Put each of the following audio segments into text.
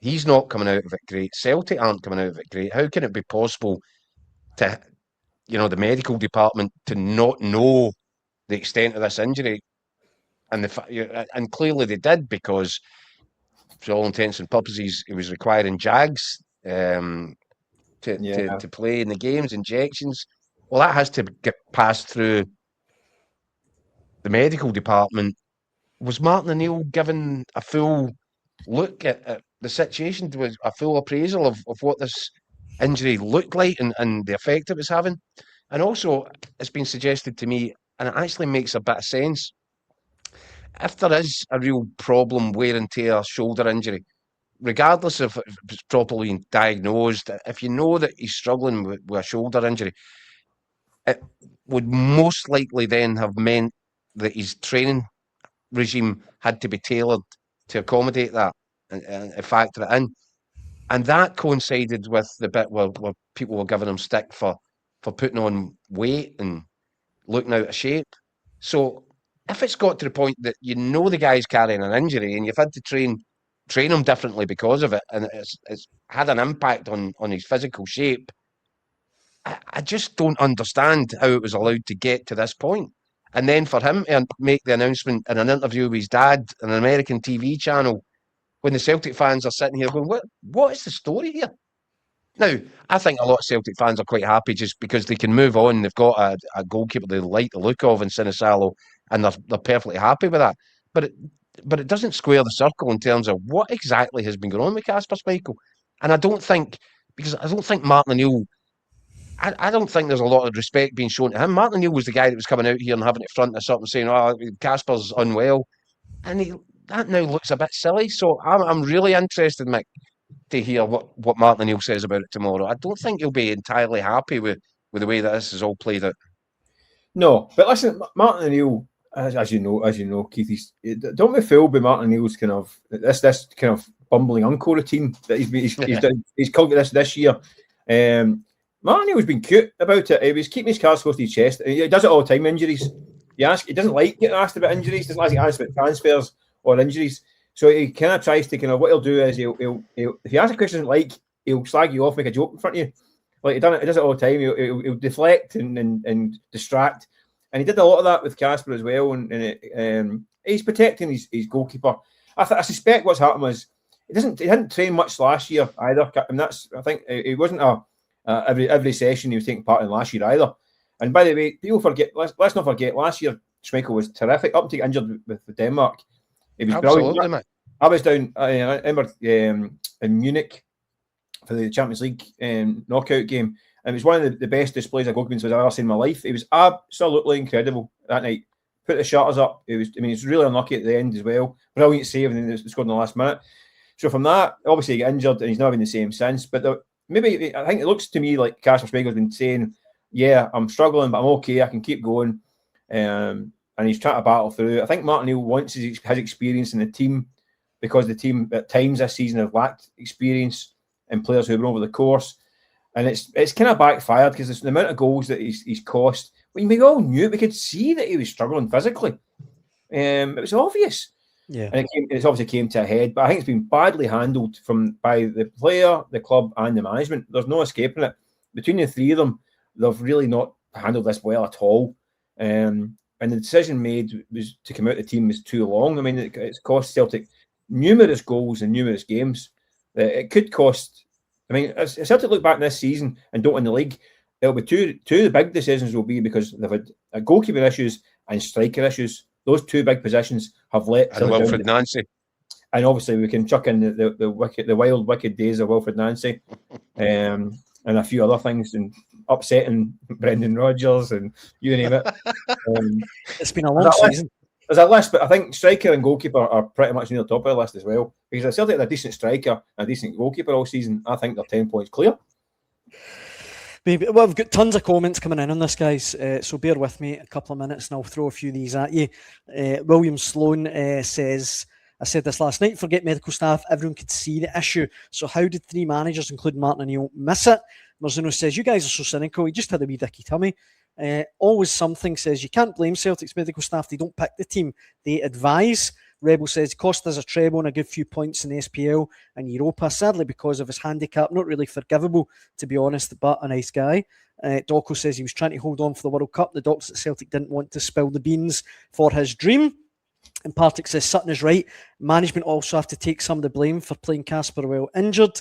He's not coming out of it great. Celtic aren't coming out of it great. How can it be possible to, the medical department to not know the extent of this injury? And clearly they did, because for all intents and purposes, he was requiring Jags to play in the games, injections. Well, that has to get passed through the medical department. Was Martin O'Neill given a full look at the situation? Was a full appraisal of what this injury looked like and the effect it was having? And also, it's been suggested to me, and it actually makes a bit of sense, if there is a real problem, wear and tear shoulder injury, regardless of if it's properly diagnosed, if you know that he's struggling with a shoulder injury, it would most likely then have meant that his training regime had to be tailored to accommodate that and factor it in. And that coincided with the bit where people were giving him stick for putting on weight and looking out of shape. So if it's got to the point that the guy's carrying an injury and you've had to train him differently because of it, and it's had an impact on his physical shape, I just don't understand how it was allowed to get to this point. And then for him to make the announcement in an interview with his dad on an American TV channel, when the Celtic fans are sitting here going, what is the story here? Now, I think a lot of Celtic fans are quite happy just because they can move on. They've got a goalkeeper they like the look of in Sinisalo, and they're perfectly happy with that. But it doesn't square the circle in terms of what exactly has been going on with Kasper Schmeichel. And I don't think Martin O'Neill, I don't think there's a lot of respect being shown to him. Martin O'Neill was the guy that was coming out here and having it front us up and saying, "Oh, Kasper's unwell," and that now looks a bit silly. So I'm really interested, Mick, to hear what Martin O'Neill says about it tomorrow. I don't think he'll be entirely happy with the way that this is all played out. No, but listen, Martin O'Neill, as you know, Keith, don't be fooled by Martin O'Neill's kind of this kind of bumbling uncle routine that he's cultivated this year. Martin O'Neill's been cute about it. He was keeping his cards close to his chest. He does it all the time. Injuries. He doesn't like getting asked about injuries. Doesn't like getting asked about transfers or injuries. So he kind of tries to what he'll do is he'll if you ask a question like, he'll slag you off, make a joke in front of you. Like he does it all the time. He'll deflect and distract, and he did a lot of that with Kasper as well. And he's protecting his goalkeeper. I suspect what's happened was he didn't train much last year either. And I think it wasn't every session he was taking part in last year either. And by the way, people forget. Let's not forget. Last year, Schmeichel was terrific up until injured with Denmark. It was brilliant. Man. I was down. I remember in Munich for the Champions League knockout game, and it was one of the best displays of goalkeeping I've ever seen in my life. It was absolutely incredible that night. Put the shutters up. It's really unlucky at the end as well. Brilliant save, and then scored in the last minute. So from that, obviously he got injured, and he's not been the same since. But maybe I think it looks to me like Kasper Schmeichel's been saying, "Yeah, I'm struggling, but I'm okay. I can keep going." And he's trying to battle through. I think Martin O'Neill wants his experience in the team, because the team at times this season have lacked experience and players who have been over the course. And it's kind of backfired because the amount of goals that he's cost. We all knew it. We could see that he was struggling physically. It was obvious. Yeah. And it obviously came to a head. But I think it's been badly handled by the player, the club, and the management. There's no escaping it. Between the three of them, they've really not handled this well at all. And the decision made was to come out of the team was too long. I mean, it's cost Celtic numerous goals in numerous games. It could cost. I mean, as Celtic look back in this season and don't win the league, it'll be two of the big decisions will be because they've had goalkeeping issues and striker issues. Those two big positions have let. And Wilfred Nancy. And obviously we can chuck in the wild, wicked days of Wilfred Nancy, and a few other things, and upsetting Brendan Rodgers, and you name it. It's been a long season. There's a list, but I think striker and goalkeeper are pretty much near the top of the list as well. Because if Celtic had a decent striker and a decent goalkeeper all season, I think they're 10 points clear. Maybe. Well, we've got tons of comments coming in on this, guys. So bear with me a couple of minutes and I'll throw a few of these at you. William Sloan says, I said this last night, forget medical staff, everyone could see the issue. So how did three managers, including Martin O'Neill, miss it? Marzino says, you guys are so cynical. He just had a wee dicky tummy. Always something says, you can't blame Celtic's medical staff. They don't pick the team. They advise. Rebel says, cost us a treble and a good few points in the SPL and Europa, sadly because of his handicap. Not really forgivable, to be honest, but a nice guy. Doco says he was trying to hold on for the World Cup. The docs at Celtic didn't want to spill the beans for his dream. And Partick says Sutton is right. Management also have to take some of the blame for playing Kasper well injured.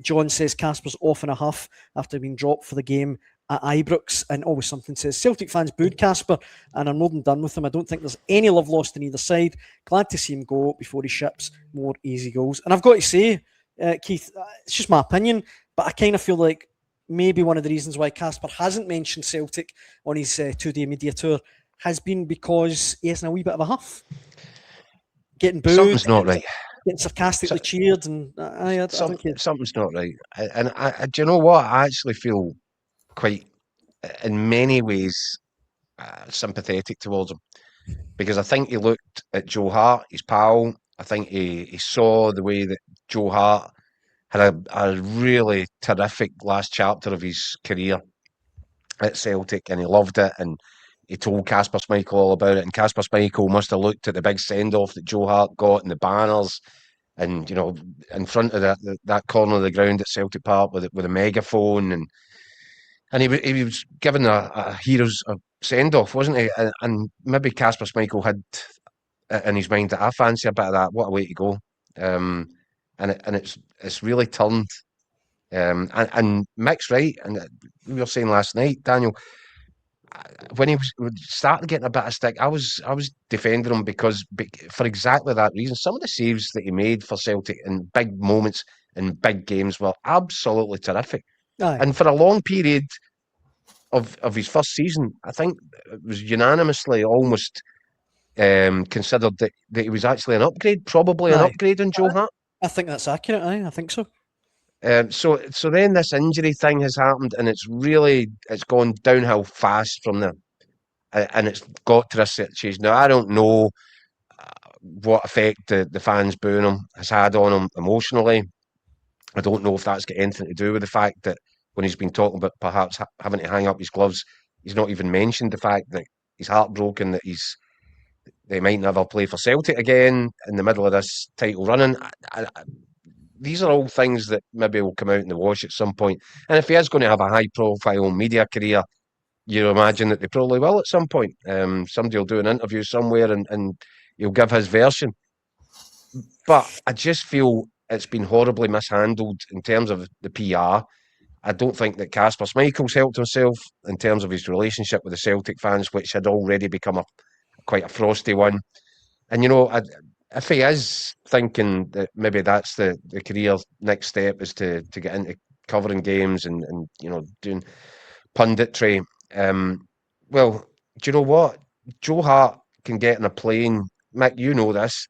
John says Kasper's off in a huff after being dropped for the game at Ibrox. And Always Something says Celtic fans booed Kasper and are more than done with him. I don't think there's any love lost on either side. Glad to see him go before he ships more easy goals. And I've got to say, Keith, it's just my opinion, but I kind of feel like maybe one of the reasons why Kasper hasn't mentioned Celtic on his 2-day media tour has been because he has a wee bit of a huff. Getting booed. Something's not right. Getting sarcastically cheered. And I think something's not right. And do you know what? I actually feel quite, in many ways, sympathetic towards him. Because I think he looked at Joe Hart, his pal. I think he saw the way that Joe Hart had a really terrific last chapter of his career at Celtic, and he loved it, and he told Kasper Schmeichel all about it, and Kasper Schmeichel must have looked at the big send-off that Joe Hart got and the banners, and in front of that corner of the ground at Celtic Park with a megaphone, and he was given a hero's send-off, wasn't he? And maybe Kasper Schmeichel had in his mind that I fancy a bit of that. What a way to go! And it's really turned. And Mick's right, and we were saying last night, Daniel, when he was starting getting a bit of stick, I was defending him because for exactly that reason. Some of the saves that he made for Celtic in big moments in big games were absolutely terrific. Aye. And for a long period of his first season, I think it was unanimously almost considered that he was actually an upgrade, probably an upgrade on Joe Hart. I think that's accurate. I think so. So then this injury thing has happened, and it's gone downhill fast from there, and it's got to this situation. Now I don't know what effect the fans booing him has had on him emotionally. I don't know if that's got anything to do with the fact that when he's been talking about perhaps having to hang up his gloves, he's not even mentioned the fact that he's heartbroken that they might never play for Celtic again in the middle of this title running. These are all things that maybe will come out in the wash at some point. And if he is going to have a high-profile media career, you imagine that they probably will at some point. Somebody will do an interview somewhere and he'll give his version. But I just feel it's been horribly mishandled in terms of the PR. I don't think that Kasper Schmeichel's helped himself in terms of his relationship with the Celtic fans, which had already become quite a frosty one. And, if he is thinking that maybe that's the career next step is to get into covering games and doing punditry, well, do you know what? Joe Hart can get in a plane. Mick, you know this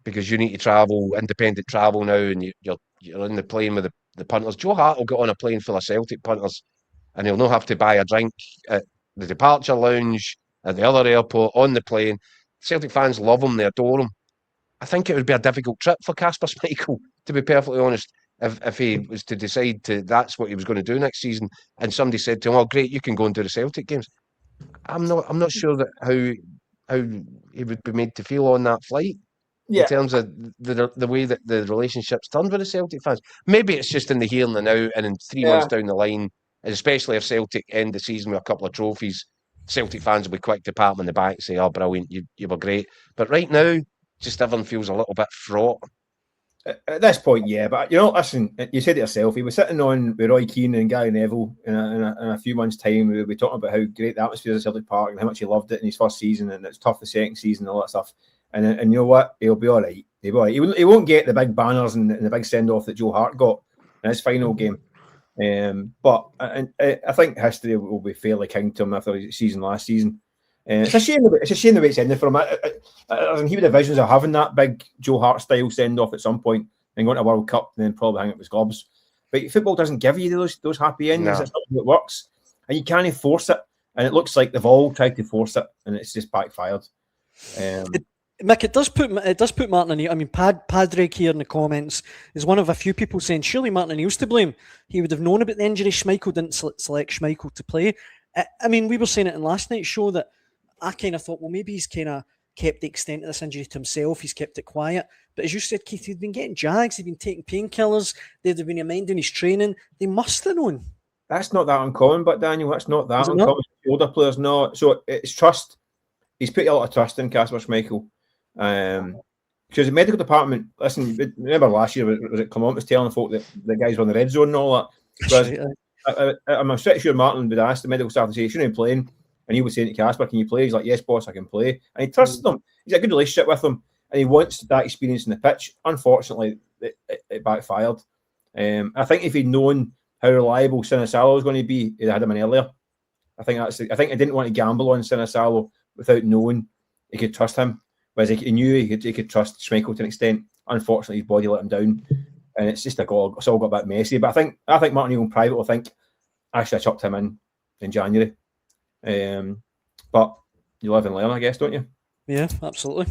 because you need to travel, independent travel now, and you're in the plane with the punters. Joe Hart will get on a plane full of Celtic punters, and he'll not have to buy a drink at the departure lounge at the other airport on the plane. Celtic fans love him; they adore him. I think it would be a difficult trip for Kasper Schmeichel, to be perfectly honest, if he was to decide that's what he was going to do next season, and somebody said to him, "Oh, great, you can go and do the Celtic games." I'm not sure that how he would be made to feel on that flight in terms of the way that the relationship's turned with the Celtic fans. Maybe it's just in the here and the now, and in 3 months down the line, especially if Celtic end the season with a couple of trophies, Celtic fans will be quick to pat him on the back and say, "Oh, brilliant, you were great." But right now, just everyone feels a little bit fraught. At this point, yeah. But, listen, you said it yourself. He was sitting on with Roy Keane and Gary Neville in a few months' time. We'll be talking about how great the atmosphere is at Celtic Park and how much he loved it in his first season, and it's tough the second season and all that stuff. And you know what? He'll be all right. He'll be all right. He won't get the big banners and the big send-off that Joe Hart got in his final game. But I think history will be fairly kind to him after his season last season. It's a shame the way it's ended for him. He would have visions of having that big Joe Hart style send off at some point and going to World Cup and then probably hang up his gloves. But football doesn't give you those happy endings. That's not how it works, and you can't force it. And it looks like they've all tried to force it, and it's just backfired. Mick, it does put Martin O'Neill. I mean, Padraig here in the comments is one of a few people saying surely Martin O'Neill's to blame. He would have known about the injury. Schmeichel didn't select Schmeichel to play. I mean, we were saying it in last night's show that I kind of thought, well, maybe he's kind of kept the extent of this injury to himself. He's kept it quiet. But as you said, Keith, he'd been getting jags. He'd been taking painkillers. They'd have been amending his training. They must have known. That's not that uncommon, but Daniel, that's not that Is it uncommon. Older players, no. So it's trust. He's put a lot of trust in Kasper Schmeichel. Because the medical department, listen, remember last year, was it Clement was telling the folk that the guys were in the red zone and all that? Whereas, I'm pretty sure Martin would ask the medical staff to say, shouldn't he playing? And he would say to Kasper, can you play? He's like, yes, boss, I can play. And he trusts them. He's got a good relationship with them. And he wants that experience in the pitch. Unfortunately, it backfired. I think if he'd known how reliable Sinisalo was going to be, he'd had him in earlier. I think he didn't want to gamble on Sinisalo without knowing he could trust him. Whereas he knew he could trust Schmeichel to an extent. Unfortunately, his body let him down. And it's just it's all got a bit messy. But I think Martin O'Neill in private will think, actually, I chucked him in January. But you live and learn, I guess, don't you? Yeah, absolutely.